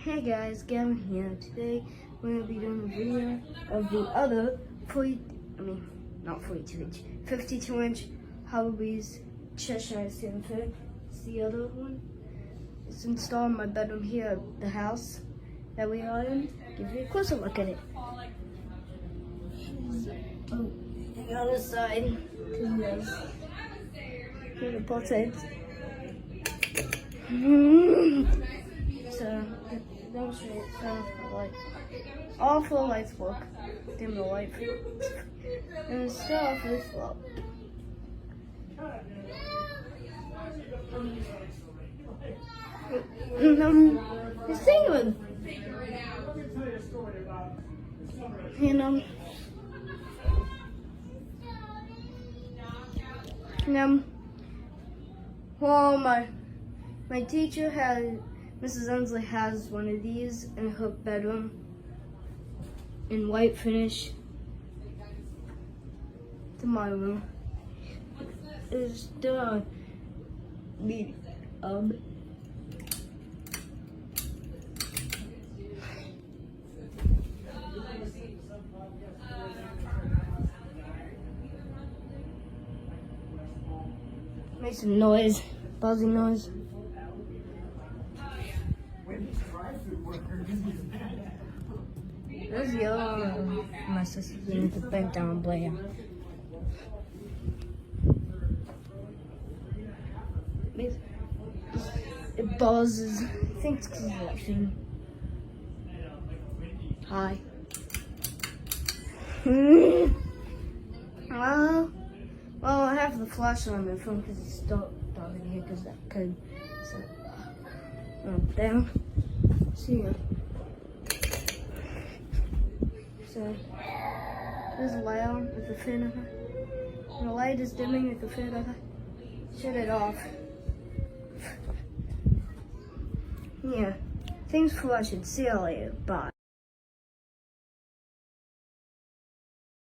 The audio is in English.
Hey guys, Gavin here. Today we're going to be doing a video of the other 52 inch Hobbies Cheshire ceiling fan. It's the other one. It's installed in my bedroom here at the house that we are in. Give you a closer look at it. The other side, here the both sides. So, demonstrate the light. All four lights work. Dim the light. And it's still off this floor. It's singing. Well, my teacher Mrs. Ensley has one of these in her bedroom in white finish. To my room. It's still makes some noise, buzzing noise. There's the other one. My sister's in the bent down player. It buzzes. I think it's because of that thing. Hi. Well, I have the flashlight on my phone because it's dark in here because that could. So, down. See ya. So, there's a light on with the fan on it. And the light is dimming with the fan on it. Shut it off. Yeah. Thanks for watching. See you later. Bye.